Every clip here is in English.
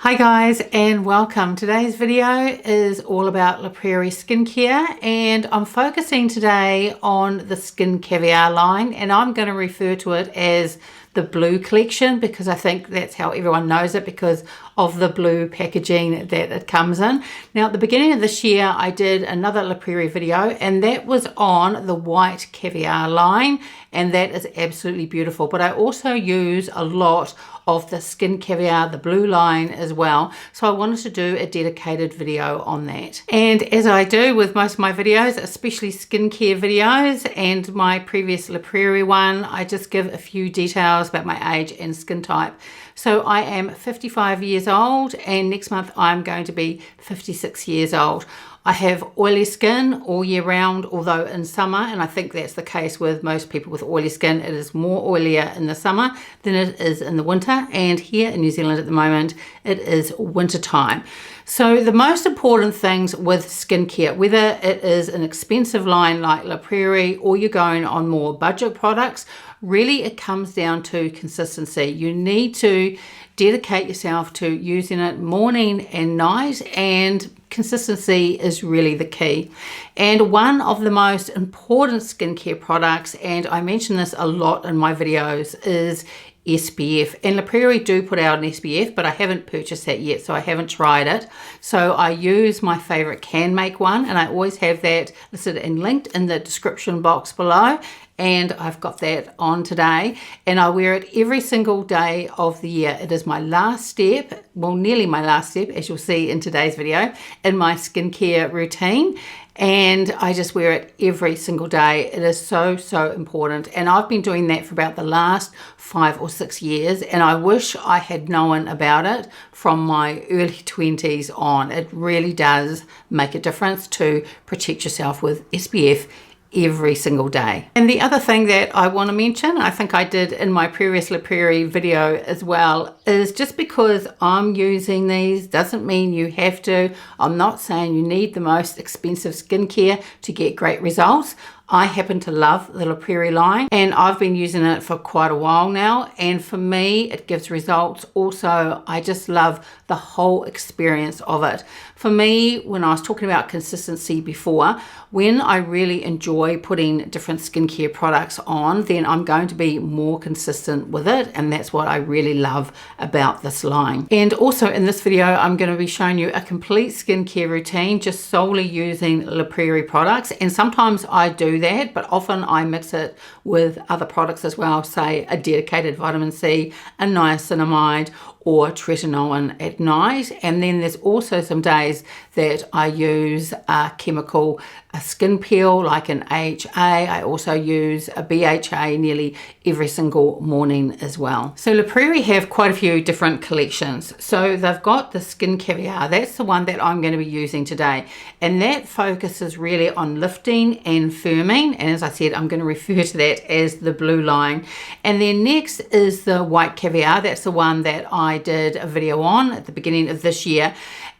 Hi guys and welcome. Today's video is all about La Prairie skincare and I'm focusing today on the Skin Caviar line, and I'm going to refer to it as the blue collection because I think that's how everyone knows it because of the blue packaging that it comes in. Now at the beginning of this year I did another La Prairie video and that was on the white caviar line, and that is absolutely beautiful, but I also use a lot of the Skin Caviar, the blue line as well. So I wanted to do a dedicated video on that. And as I do with most of my videos, especially skincare videos and my previous La Prairie one, I just give a few details about my age and skin type. So I am 55 years old and next month I'm going to be 56 years old. I have oily skin all year round, although in summer, and I think that's the case with most people with oily skin, it is more oilier in the summer than it is in the winter. And here in New Zealand at the moment, it is winter time. So the most important things with skincare, whether it is an expensive line like La Prairie or you're going on more budget products, really it comes down to consistency. You need to dedicate yourself to using it morning and night, and consistency is really the key. And one of the most important skincare products, and I mention this a lot in my videos, is SPF. And La Prairie do put out an SPF, but I haven't purchased that yet, so I haven't tried it. So I use my favorite Can Make one, and I always have that listed and linked in the description box below. And I've got that on today, and I wear it every single day of the year. It is my last step, well, nearly my last step, as you'll see in today's video, in my skincare routine. And I just wear it every single day. It is so important. And I've been doing that for about the last 5 or 6 years. And I wish I had known about it from my early 20s on. It really does make a difference to protect yourself with SPF every single day. And the other thing that I want to mention, I think I did in my previous La Prairie video as well, is just because I'm using these doesn't mean you have to. I'm not saying you need the most expensive skincare to get great results. I happen to love the La Prairie line and I've been using it for quite a while now, and for me it gives results. Also, I just love the whole experience of it. For me, when I was talking about consistency before, when I really enjoy putting different skincare products on, then I'm going to be more consistent with it, and that's what I really love about this line. And also in this video I'm going to be showing you a complete skincare routine just solely using La Prairie products, and sometimes I do that, but often I mix it with other products as well, say a dedicated vitamin C, a niacinamide, or tretinoin at night. And then there's also some days that I use a chemical, a skin peel like an AHA. I also use a BHA nearly every single morning as well. So La Prairie have quite a few different collections. So they've got the Skin Caviar, that's the one that I'm going to be using today, and that focuses really on lifting and firming, and as I said I'm going to refer to that as the blue line. And then next is the White Caviar, that's the one that I did a video on at the beginning of this year,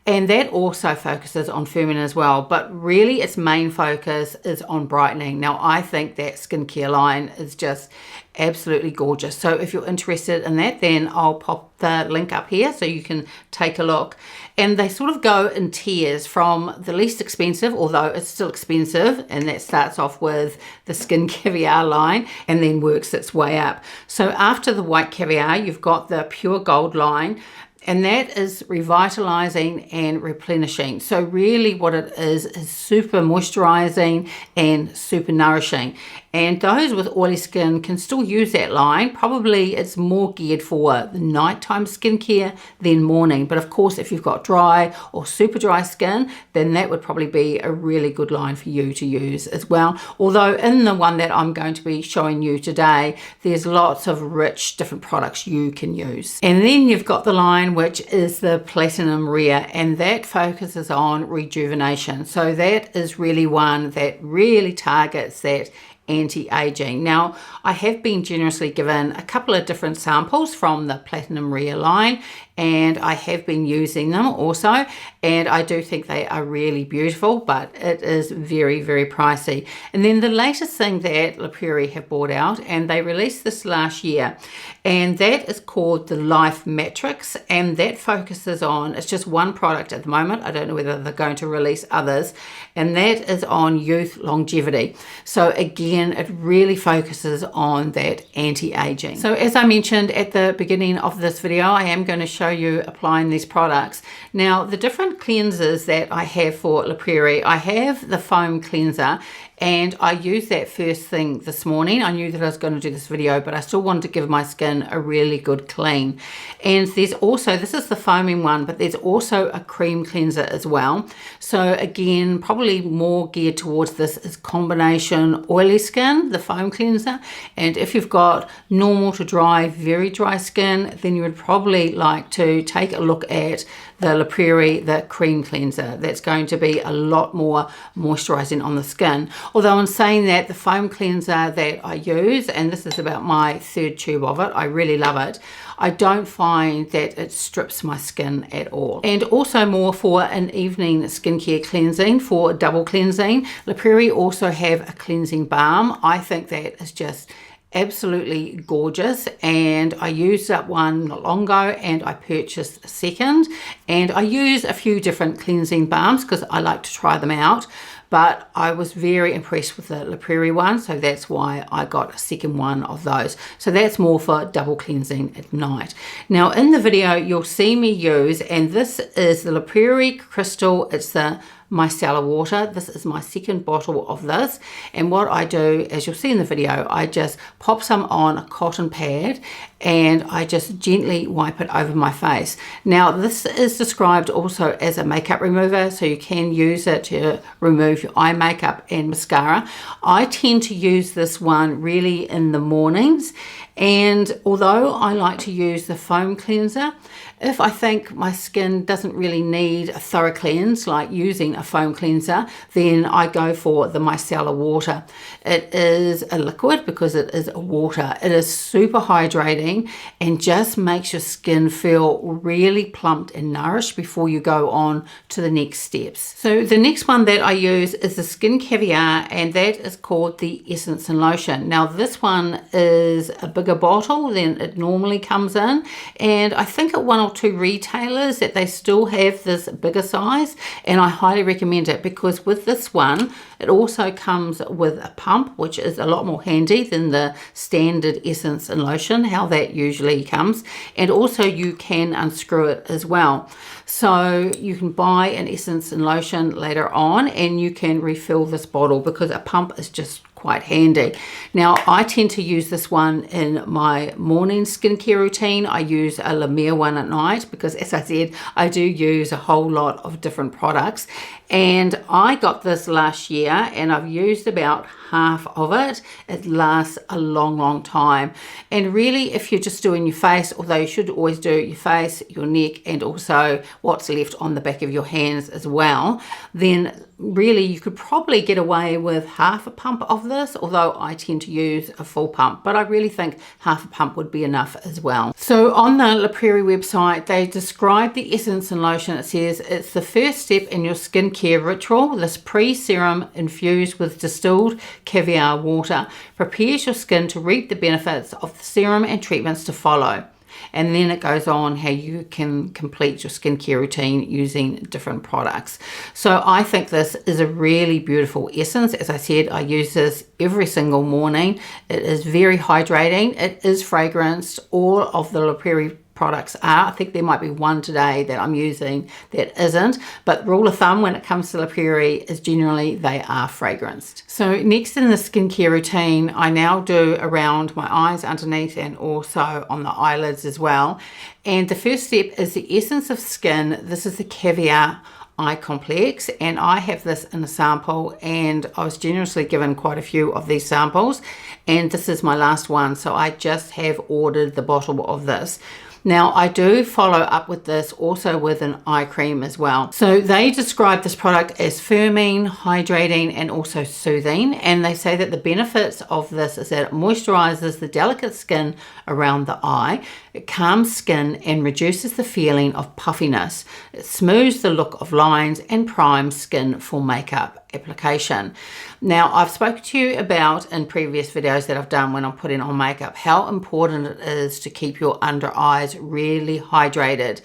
and that also focuses on firming as well, but really its main focus is on brightening. Now I think that skincare line is just absolutely gorgeous, so if you're interested in that, then I'll pop the link up here so you can take a look. And they sort of go in tiers from the least expensive, although it's still expensive, and that starts off with the Skin Caviar line and then works its way up. So after the White Caviar you've got the Pure Gold line, and that is revitalizing and replenishing. So really what it is super moisturizing and super nourishing. And those with oily skin can still use that line. Probably it's more geared for the nighttime skincare than morning. But of course, if you've got dry or super dry skin, then that would probably be a really good line for you to use as well. Although in the one that I'm going to be showing you today, there's lots of rich different products you can use. And then you've got the line which is the Platinum Rare, and that focuses on rejuvenation. So that is really one that really targets that anti-aging. Now I have been generously given a couple of different samples from the Platinum Rare line, and I have been using them also, and I do think they are really beautiful, but it is very, very pricey. And then the latest thing that La Prairie have brought out, and they released this last year, and that is called the Life Matrix, and that focuses on, it's just one product at the moment, I don't know whether they're going to release others, and that is on youth longevity. So again, it really focuses on that anti-aging. So as I mentioned at the beginning of this video, I am going to show you applying these products. Now, the different cleansers that I have for La Prairie, I have the foam cleanser, and I used that first thing this morning. I knew that I was going to do this video, but I still wanted to give my skin a really good clean. And there's also, this is the foaming one, but there's also a cream cleanser as well. So again, probably more geared towards this is combination oily skin, the foam cleanser. And if you've got normal to dry, very dry skin, then you would probably like to take a look at the La Prairie, the cream cleanser. That's going to be a lot more moisturizing on the skin. Although in saying that, the foam cleanser that I use, and this is about my third tube of it, I really love it, I don't find that it strips my skin at all. And also more for an evening skincare cleansing, for double cleansing, La Prairie also have a cleansing balm. I think that is just absolutely gorgeous, and I used up one not long ago and I purchased a second, and I use a few different cleansing balms because I like to try them out, but I was very impressed with the La Prairie one, so that's why I got a second one of those. So that's more for double cleansing at night. Now in the video you'll see me use, and this is the La Prairie Crystal, it's the Micellar water. This is my second bottle of this, and what I do, as you'll see in the video, I just pop some on a cotton pad and I just gently wipe it over my face. Now this is described also as a makeup remover, so you can use it to remove your eye makeup and mascara. I tend to use this one really in the mornings, and although I like to use the foam cleanser, if I think my skin doesn't really need a thorough cleanse like using a foam cleanser, then I go for the Micellar water. It is a liquid because it is a water. It is super hydrating and just makes your skin feel really plumped and nourished before you go on to the next steps. So the next one that I use is the Skin Caviar, and that is called the Essence-in-Lotion. Now this one is a bigger bottle than it normally comes in, and I think at one or two retailers that they still have this bigger size, and I highly recommend it because with this one it also comes with a pump, which is a lot more handy than the standard Essence-in-Lotion, how that usually comes, and also you can unscrew it as well. So you can buy an Essence-in-Lotion later on and you can refill this bottle because a pump is just quite handy. Now I tend to use this one in my morning skincare routine. I use a La Mer one at night because, as I said, I do use a whole lot of different products, and I got this last year and I've used about half of it. It lasts a long time, and really if you're just doing your face, although you should always do your face, your neck, and also what's left on the back of your hands as well, then really you could probably get away with half a pump of this, although I tend to use a full pump, but I really think half a pump would be enough as well. So on the La Prairie website they describe the Essence-in-Lotion. It says it's the first step in your skincare ritual. This pre-serum infused with distilled caviar water prepares your skin to reap the benefits of the serum and treatments to follow. And then it goes on how you can complete your skincare routine using different products. So I think this is a really beautiful essence. As I said, I use this every single morning. It is very hydrating. It is fragranced. All of the La Prairie products are. I think there might be one today that I'm using that isn't, but rule of thumb when it comes to La Prairie is generally they are fragranced. So next in the skincare routine, I now do around my eyes underneath and also on the eyelids as well. And the first step is the Essence of Skin. This is the Caviar Eye Complex, and I have this in a sample, and I was generously given quite a few of these samples, and this is my last one, so I just have ordered the bottle of this. Now I do follow up with this also with an eye cream as well. So they describe this product as firming, hydrating, and also soothing, and they say that the benefits of this is that it moisturizes the delicate skin around the eye. It calms skin and reduces the feeling of puffiness. It smooths the look of lines and primes skin for makeup application. Now, I've spoken to you about in previous videos that I've done when I'm putting on makeup how important it is to keep your under eyes really hydrated.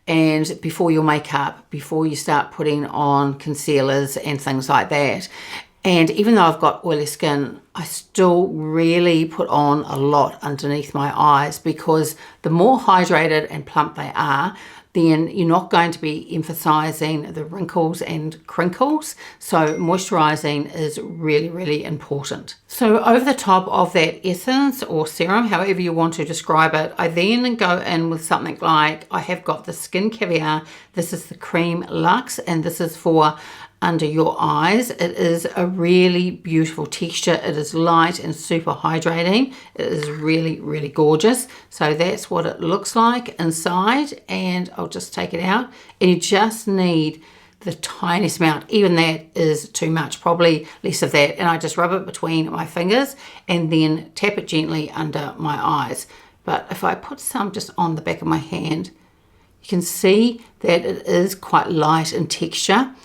And before your makeup, before you start putting on concealers and things like that. And even though I've got oily skin, I still really put on a lot underneath my eyes, because the more hydrated and plump they are, then you're not going to be emphasizing the wrinkles and crinkles. So moisturizing is really, really important. So over the top of that essence or serum, however you want to describe it, I then go in with something like, I have got the Skin Caviar. This is the cream Luxe, and this is for under your eyes. It is a really beautiful texture. It is light and super hydrating. It is really, really gorgeous. So that's what it looks like inside, and I'll just take it out, and you just need the tiniest amount. Even that is too much, probably less of that, and I just rub it between my fingers and then tap it gently under my eyes. But if I put some just on the back of my hand, you can see that it is quite light in texture.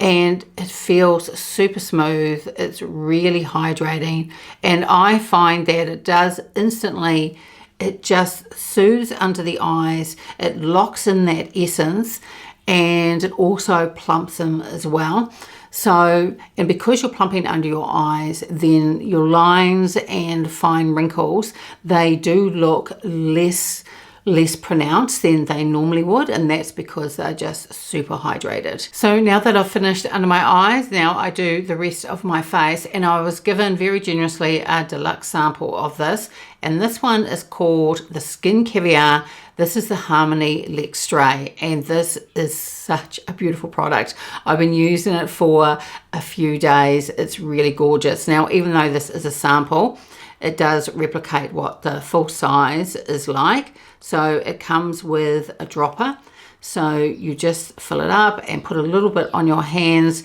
And it feels super smooth. It's really hydrating, and I find that it does instantly, it just soothes under the eyes, it locks in that essence, and it also plumps them as well. So, and because you're plumping under your eyes, then your lines and fine wrinkles, they do look less pronounced than they normally would, and that's because they're just super hydrated. So now that I've finished under my eyes, now I do the rest of my face, and I was given very generously a deluxe sample of this, and this one is called the Skin Caviar. This is the Harmony L'extrait, and this is such a beautiful product. I've been using it for a few days. It's really gorgeous. Now, even though this is a sample, it does replicate what the full size is like. So it comes with a dropper. So you just fill it up and put a little bit on your hands,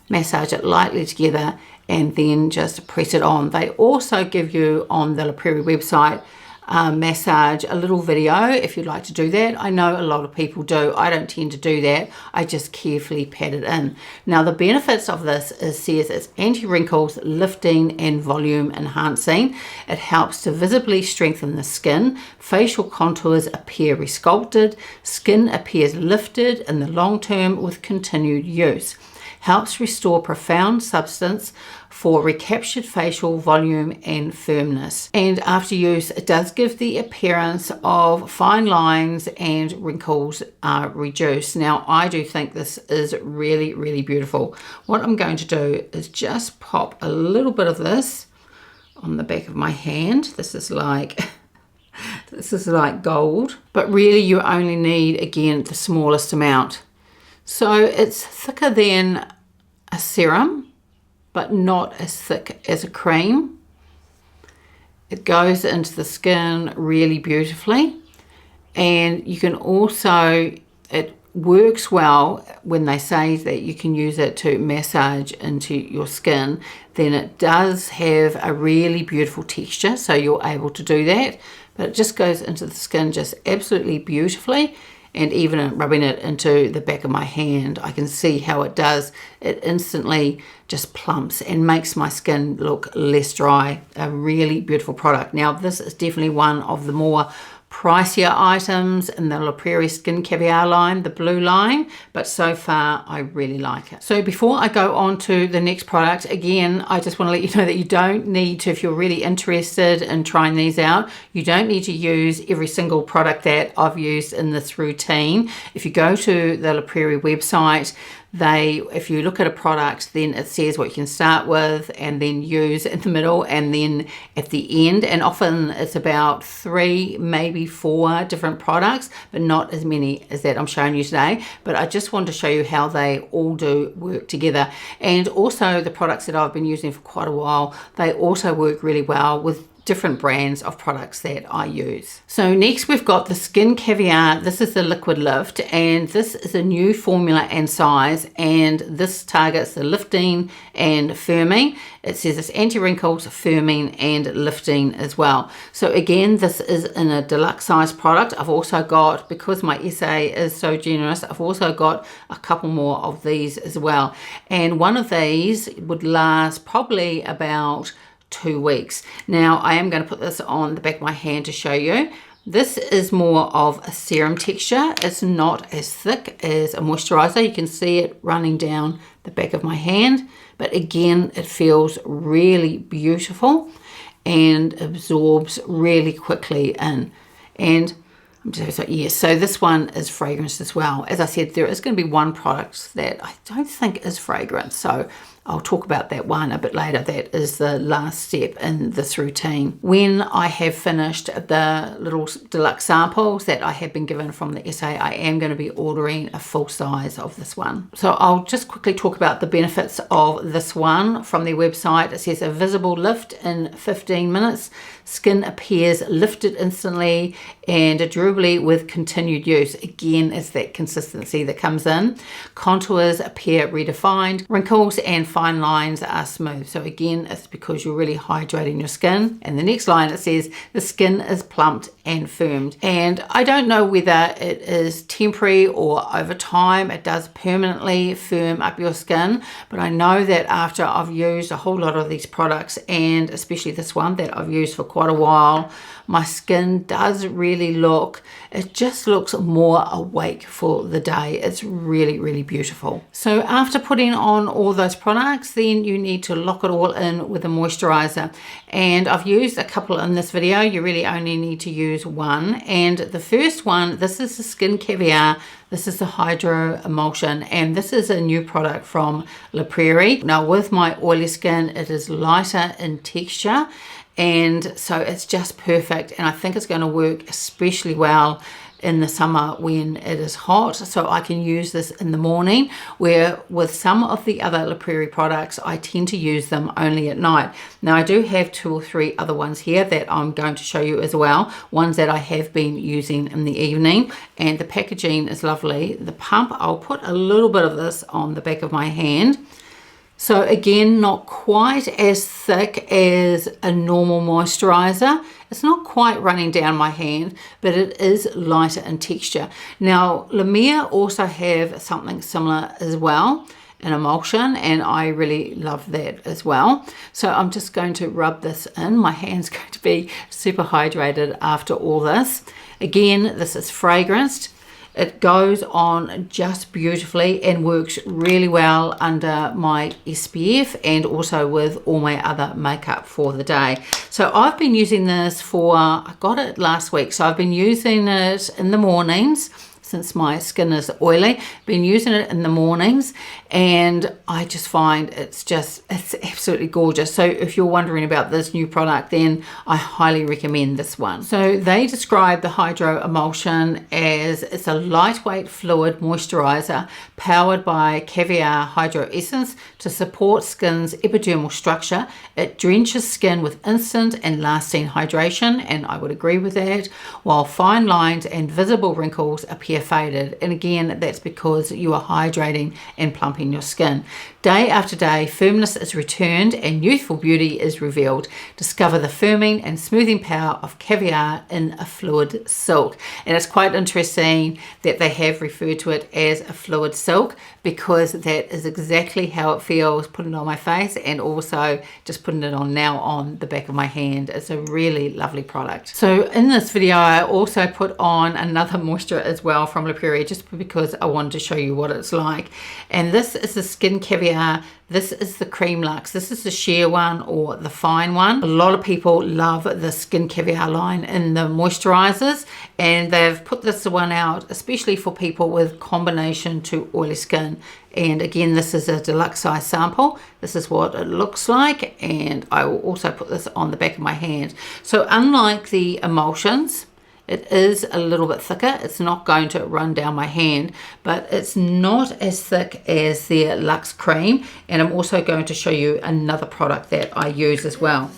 massage it lightly together, and then just press it on. They also give you on the La Prairie website massage a little video if you'd like to do that. I know a lot of people do. I don't tend to do that. I just carefully pat it in. Now, the benefits of this says it's anti-wrinkles, lifting and volume enhancing. It helps to visibly strengthen the skin. Facial contours appear resculpted. Skin appears lifted in the long term with continued use. Helps restore profound substance for recaptured facial volume and firmness. And after use, it does give the appearance of fine lines and wrinkles are reduced. Now, I do think this is really, really beautiful. What I'm going to do is just pop a little bit of this on the back of my hand. This is like gold, but really you only need, again, the smallest amount. So it's thicker than a serum, but not as thick as a cream. It goes into the skin really beautifully, and you can also, it works well when they say that you can use it to massage into your skin. Then it does have a really beautiful texture, so you're able to do that, but it just goes into the skin just absolutely beautifully. And even rubbing it into the back of my hand, I can see how it does. It instantly just plumps and makes my skin look less dry. A really beautiful product. Now, this is definitely one of the more pricier items in the La Prairie Skin Caviar line, the blue line, but so far I really like it. So before I go on to the next product, again, I just want to let you know that you don't need to, if you're really interested in trying these out, you don't need to use every single product that I've used in this routine. If you go to the La Prairie website, if you look at a product, then it says what you can start with and then use in the middle and then at the end, and often it's about 3, maybe 4 different products, but not as many as that I'm showing you today. But I just want to show you how they all do work together. And also the products that I've been using for quite a while, they also work really well with different brands of products that I use. So next we've got the Skin Caviar. This is the liquid lift, and this is a new formula and size, and this targets the lifting and firming. It says it's anti-wrinkles, firming and lifting as well. So again, this is in a deluxe size product. I've also got, because my SA is so generous, I've also got a couple more of these as well, and one of these would last probably about 2 weeks. Now I am going to put this on the back of my hand to show you. This is more of a serum texture. It's not as thick as a moisturizer. You can see it running down the back of my hand, but again, it feels really beautiful and absorbs really quickly in. And so yes, so this one is fragrance as well. As I said, there is going to be one product that I don't think is fragrance, so I'll talk about that one a bit later. That is the last step in this routine. When I have finished the little deluxe samples that I have been given from the SA, I am going to be ordering a full size of this one. So I'll just quickly talk about the benefits of this one from their website. It says a visible lift in 15 minutes. Skin appears lifted instantly and durably with continued use. Again, it's that consistency that comes in. Contours appear redefined. Wrinkles and fine lines are smooth. So again, it's because you're really hydrating your skin. And the next line, it says the skin is plumped and firmed. And I don't know whether it is temporary or over time it does permanently firm up your skin, but I know that after I've used a whole lot of these products, and especially this one that I've used for quite a while, my skin does really look, it just looks more awake for the day. It's really, really beautiful. So after putting on all those products, then you need to lock it all in with a moisturizer. And I've used a couple in this video. You really only need to use one. And the first one, this is the Skin Caviar. This is the Hydro Emulsion, and this is a new product from La Prairie. Now with my oily skin, it is lighter in texture, and so it's just perfect, and I think it's going to work especially well in the summer when it is hot. So I can use this in the morning, where with some of the other La Prairie products I tend to use them only at night. Now I do have 2 or 3 other ones here that I'm going to show you as well, ones that I have been using in the evening, and the packaging is lovely. The pump, I'll put a little bit of this on the back of my hand. So again, not quite as thick as a normal moisturizer. It's not quite running down my hand, but it is lighter in texture. Now, La Mer also have something similar as well, an emulsion, and I really love that as well. So I'm just going to rub this in. My hand's going to be super hydrated after all this. Again, this is fragranced. It goes on just beautifully and works really well under my SPF and also with all my other makeup for the day. So I've been using this for, I got it last week, so I've been using it in the mornings. Since my skin is oily, been using it in the mornings, and I just find it's absolutely gorgeous. So if you're wondering about this new product, then I highly recommend this one. So they describe the Hydro Emulsion as it's a lightweight fluid moisturizer powered by Caviar Hydro Essence to support skin's epidermal structure. It drenches skin with instant and lasting hydration, and I would agree with that, while fine lines and visible wrinkles appear faded. And again, that's because you are hydrating and plumping your skin. Day after day, firmness is returned and youthful beauty is revealed. Discover the firming and smoothing power of Caviar in a fluid silk. And it's quite interesting that they have referred to it as a fluid silk, because that is exactly how it feels putting it on my face, and also just putting it on now on the back of my hand. It's a really lovely product. So in this video, I also put on another moisture as well from La Prairie, just because I wanted to show you what it's like. And this is the Skin Caviar. This is the Cream Luxe. This is the sheer one or the fine one. A lot of people love the Skin Caviar line in the moisturizers, and they've put this one out especially for people with combination to oily skin. And again, this is a deluxe size sample. This is what it looks like, and I will also put this on the back of my hand. So unlike the emulsions, it is a little bit thicker. It's not going to run down my hand, but it's not as thick as the Luxe cream. And I'm also going to show you another product that I use as well.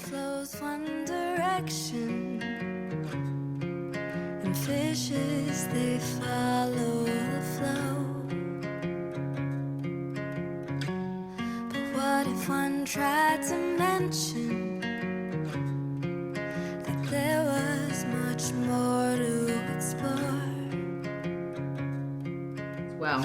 What if one tried to mention that there was much more to explore? Well,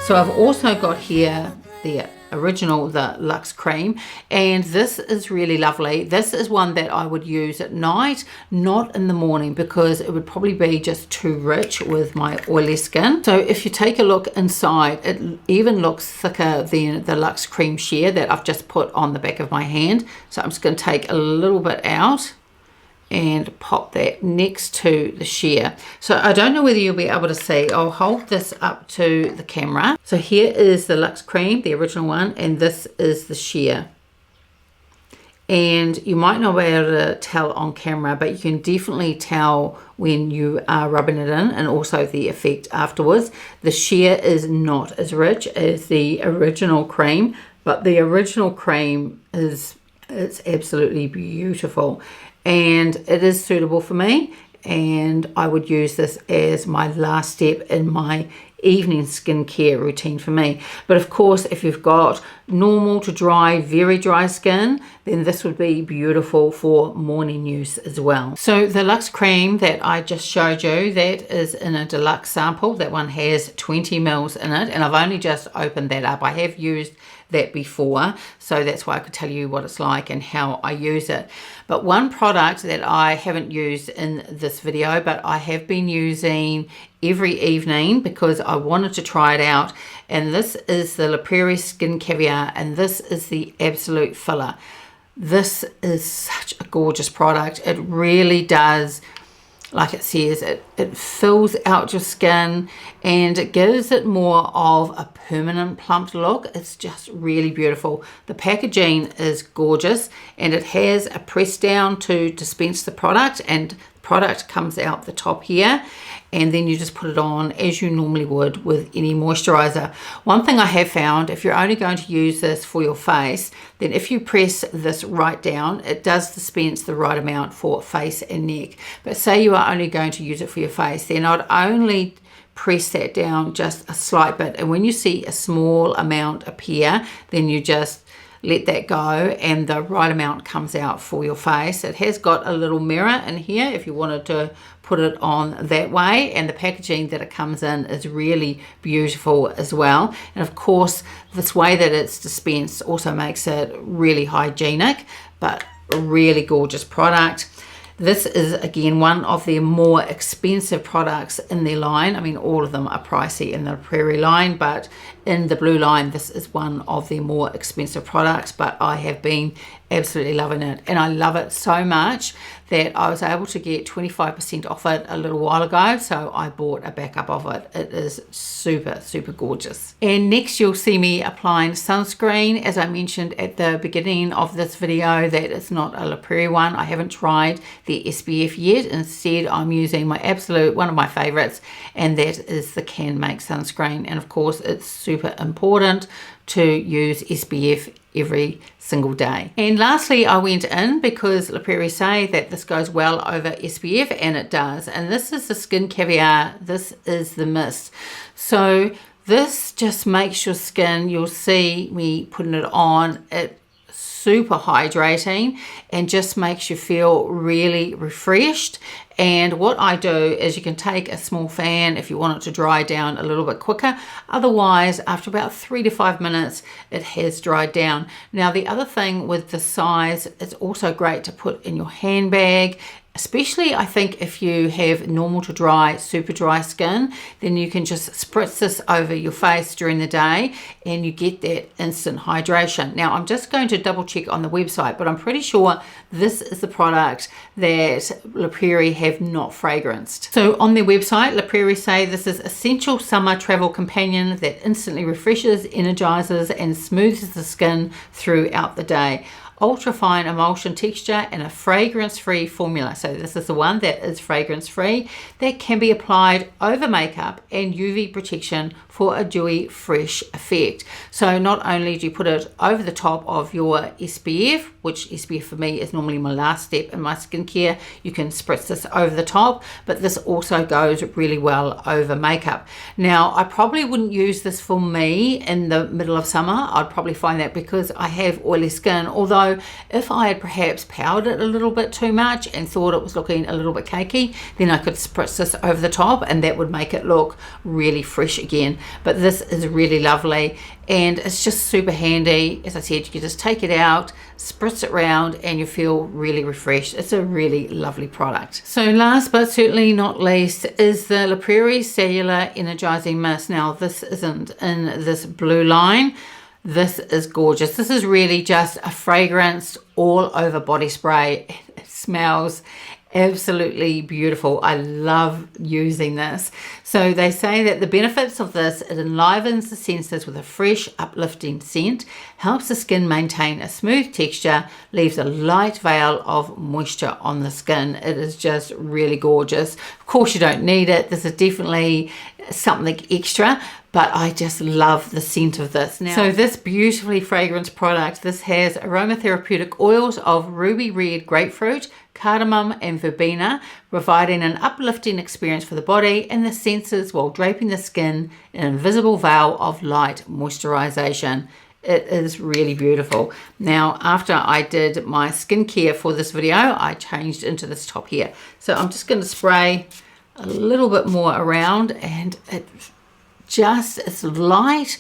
so I've also got here the original, the Luxe cream, and this is really lovely. This is one that I would use at night, not in the morning, because it would probably be just too rich with my oily skin. So if you take a look inside, it even looks thicker than the Luxe cream sheer that I've just put on the back of my hand. So I'm just going to take a little bit out and pop that next to the sheer. So I don't know whether you'll be able to see. I'll hold this up to the camera. So here is the Luxe cream, the original one, and this is the sheer. And you might not be able to tell on camera, but you can definitely tell when you are rubbing it in, and also the effect afterwards. The sheer is not as rich as the original cream, but the original cream it's absolutely beautiful. And it is suitable for me, and I would use this as my last step in my evening skincare routine for me. But of course, if you've got normal to dry, very dry skin, then this would be beautiful for morning use as well. So the Luxe cream that I just showed you, that is in a deluxe sample. That one has 20 mils in it, and I've only just opened that up. I have used that before, so that's why I could tell you what it's like and how I use it. But one product that I haven't used in this video, but I have been using every evening because I wanted to try it out, and this is the Prairie Skin Caviar, and this is the absolute filler. This is such a gorgeous product. It really does, like it says, it fills out your skin and it gives it more of a permanent plumped look. It's just really beautiful. The packaging is gorgeous, and it has a press down to dispense the product, and the product comes out the top here, and then you just put it on as you normally would with any moisturizer. One thing I have found, if you're only going to use this for your face, then if you press this right down, it does dispense the right amount for face and neck. But say you are only going to use it for your face, then I'd only press that down just a slight bit, and when you see a small amount appear, then you just let that go and the right amount comes out for your face. It has got a little mirror in here if you wanted to put it on that way, and the packaging that it comes in is really beautiful as well. And of course, this way that it's dispensed also makes it really hygienic, but a really gorgeous product. This is again one of their more expensive products in their line. I mean, all of them are pricey in the Prairie line, but in the blue line, this is one of their more expensive products, but I have been absolutely loving it. And I love it so much that I was able to get 25% off it a little while ago, so I bought a backup of it. It is super, super gorgeous. And next you'll see me applying sunscreen. As I mentioned at the beginning of this video, that it's not a La Prairie one. I haven't tried the SPF yet. Instead, I'm using my absolute, one of my favorites, and that is the Can Make sunscreen. And of course, it's super important to use SPF every single day. And lastly, I went in because La Prairie say that this goes well over SPF, and it does. And this is the Skin Caviar. This is the mist. So this just makes your skin, you'll see me putting it on, it super hydrating and just makes you feel really refreshed. And what I do is you can take a small fan if you want it to dry down a little bit quicker. Otherwise, after about 3 to 5 minutes, it has dried down. Now, the other thing with the size, it's also great to put in your handbag. Especially, I think, if you have normal to dry, super dry skin, then you can just spritz this over your face during the day and you get that instant hydration. Now, I'm just going to double check on the website, but I'm pretty sure this is the product that La Prairie have not fragranced. So on their website, La Prairie say this is essential summer travel companion that instantly refreshes, energizes, and smooths the skin throughout the day. ultra fine emulsion texture and a fragrance-free formula. So this is the one that is fragrance-free, that can be applied over makeup and UV protection for a dewy, fresh effect. So not only do you put it over the top of your SPF, which SPF for me is normally my last step in my skincare, you can spritz this over the top, but this also goes really well over makeup. Now, I probably wouldn't use this for me in the middle of summer. I'd probably find that because I have oily skin, although if I had perhaps powdered it a little bit too much and thought it was looking a little bit cakey, then I could spritz this over the top and that would make it look really fresh again. But this is really lovely and it's just super handy. As I said, you can just take it out, spritz it around and you feel really refreshed. It's a really lovely product. So last but certainly not least is the La Prairie Cellular Energizing Mist. Now this isn't in this blue line. This is gorgeous. This is really just a fragrance all over body spray. It smells absolutely beautiful. I love using this. So they say that the benefits of this, it enlivens the senses with a fresh, uplifting scent, helps the skin maintain a smooth texture, leaves a light veil of moisture on the skin. It is just really gorgeous. Of course, you don't need it. This is definitely something extra, but I just love the scent of this. Now, so this beautifully fragranced product, this has aromatherapeutic oils of ruby red grapefruit, cardamom and verbena, providing an uplifting experience for the body and the senses while draping the skin in an invisible veil of light moisturization. It is really beautiful. Now, after I did my skincare for this video, I changed into this top here. So I'm just going to spray a little bit more around and it's light,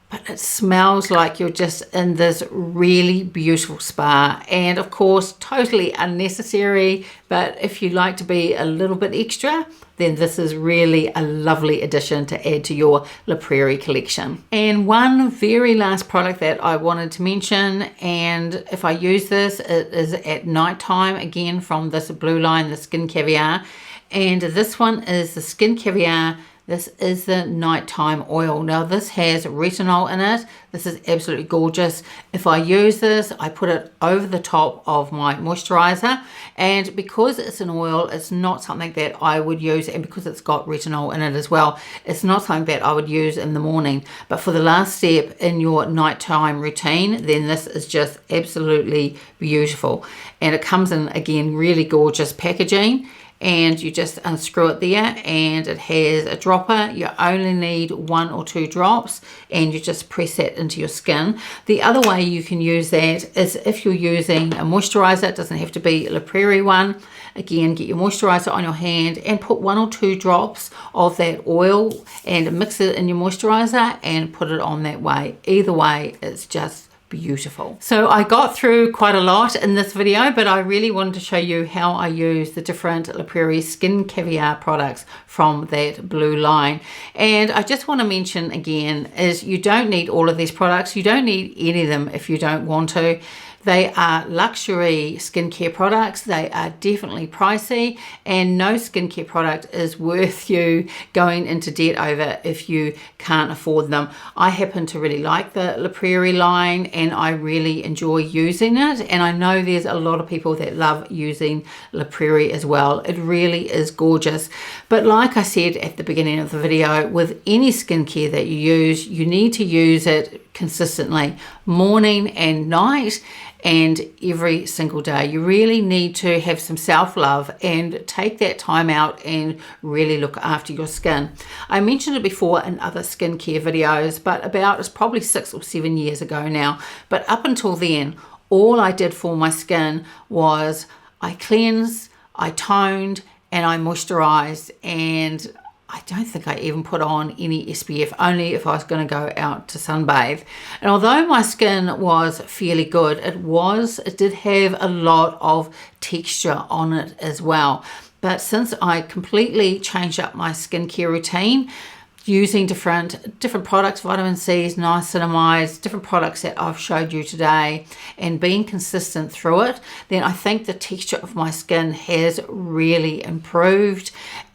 but it smells like you're just in this really beautiful spa. And of course, totally unnecessary, but if you like to be a little bit extra, then this is really a lovely addition to add to your La Prairie collection. And one very last product that I wanted to mention, and if I use this, it is at nighttime, again from this blue line, the Skin Caviar. And this one is the Skin Caviar. This is the nighttime oil. Now this has retinol in it. This is absolutely gorgeous. If I use this, I put it over the top of my moisturizer, and because it's an oil, it's not something that I would use, and because it's got retinol in it as well, it's not something that I would use in the morning. But for the last step in your nighttime routine, then this is just absolutely beautiful. And it comes in, again, really gorgeous packaging. And you just unscrew it there and it has a dropper. You only need 1 or 2 drops and you just press that into your skin. The other way you can use that is if you're using a moisturizer. It doesn't have to be a La Prairie one. Again, get your moisturizer on your hand and put 1 or 2 drops of that oil and mix it in your moisturizer and put it on that way. Either way, it's just beautiful. So I got through quite a lot in this video, but I really wanted to show you how I use the different La Prairie Skin Caviar products from that blue line. And I just want to mention again is you don't need all of these products. You don't need any of them if you don't want to. They are luxury skincare products. They are definitely pricey, and no skincare product is worth you going into debt over if you can't afford them. I happen to really like the La Prairie line and I really enjoy using it, and I know there's a lot of people that love using La Prairie as well. It really is gorgeous. But like I said at the beginning of the video, with any skincare that you use, you need to use it consistently, morning and night, and every single day. You really need to have some self-love and take that time out and really look after your skin. I mentioned it before in other skincare videos, but it's probably 6 or 7 years ago now. But up until then, all I did for my skin was I cleansed, I toned, and I moisturized, and I don't think I even put on any SPF, only if I was going to go out to sunbathe. And although my skin was fairly good, it did have a lot of texture on it as well. But since I completely changed up my skincare routine, using different products, vitamin C's, niacinamides, different products that I've showed you today, and being consistent through it, then I think the texture of my skin has really improved,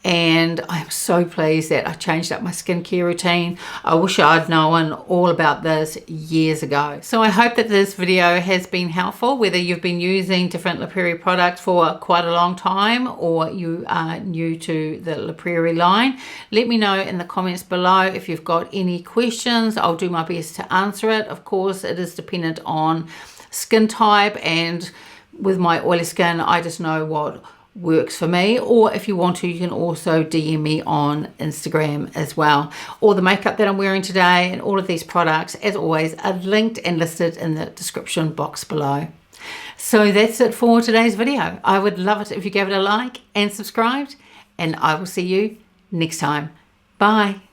and I'm so pleased that I changed up my skincare routine. I wish I'd known all about this years ago. So I hope that this video has been helpful, whether you've been using different La Prairie products for quite a long time or you are new to the La Prairie line. Let me know in the comments below if you've got any questions. I'll do my best to answer it. Of course, it is dependent on skin type, and with my oily skin, I just know what works for me. Or if you want to, you can also DM me on Instagram as well. All the makeup that I'm wearing today and all of these products, as always, are linked and listed in the description box below. So that's it for today's video. I would love it if you gave it a like and subscribed, and I will see you next time. Bye.